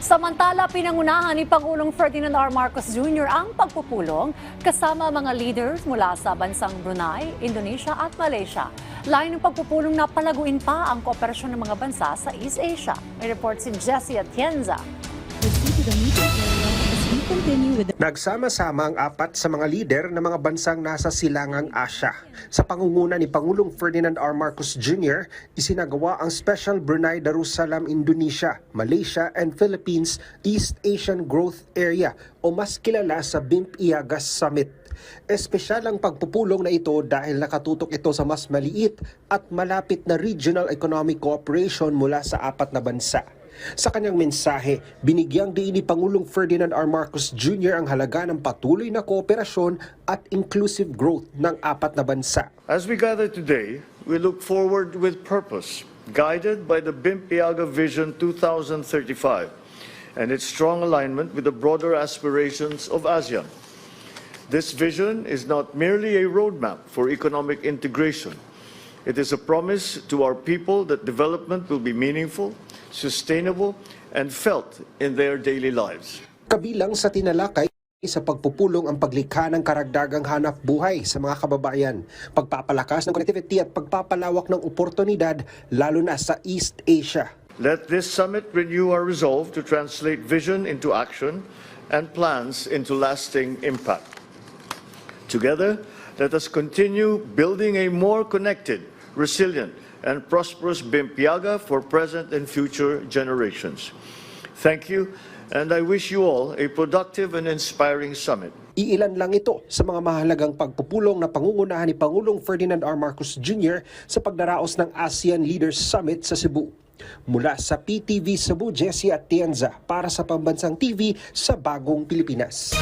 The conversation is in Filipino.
Samantala, pinangunahan ni Pangulong Ferdinand R. Marcos Jr. ang pagpupulong kasama mga leaders mula sa bansang Brunei, Indonesia at Malaysia. Layo ng pagpupulong na palaguin pa ang kooperasyon ng mga bansa sa East Asia. May report si Jessie Atienza. Nagsama-sama ang apat sa mga lider ng mga bansang nasa silangang Asya. Sa pangunguna ni Pangulong Ferdinand R. Marcos Jr., isinagawa ang Special Brunei Darussalam Indonesia, Malaysia and Philippines East Asian Growth Area o mas kilala sa BIMP Iagas Summit. Espesyal ang pagpupulong na ito dahil nakatutok ito sa mas maliit at malapit na regional economic cooperation mula sa apat na bansa. Sa kanyang mensahe, binigyang diin ni Pangulong Ferdinand R. Marcos Jr. ang halaga ng patuloy na kooperasyon at inclusive growth ng apat na bansa. As we gather today, we look forward with purpose, guided by the BIMP Iaga Vision 2035 and its strong alignment with the broader aspirations of ASEAN. This vision is not merely a roadmap for economic integration. It is a promise to our people that development will be meaningful, sustainable, and felt in their daily lives. Kabilang sa tinalakay sa pagpupulong ang paglikha ng karagdagang hanap buhay sa mga kababayan, pagpapalakas ng connectivity at pagpapalawak ng oportunidad lalo na sa East Asia. Let this summit renew our resolve to translate vision into action and plans into lasting impact. Together, let us continue building a more connected, resilient, and prosperous BIMP Iaga for present and future generations. Thank you, and I wish you all a productive and inspiring summit. Iilan lang ito sa mga mahalagang pagpupulong na pangungunahan ni Pangulong Ferdinand R. Marcos Jr. sa pagdaraos ng ASEAN Leaders Summit sa Cebu. Mula sa PTV Cebu, Jessie Atienza para sa Pambansang TV sa Bagong Pilipinas.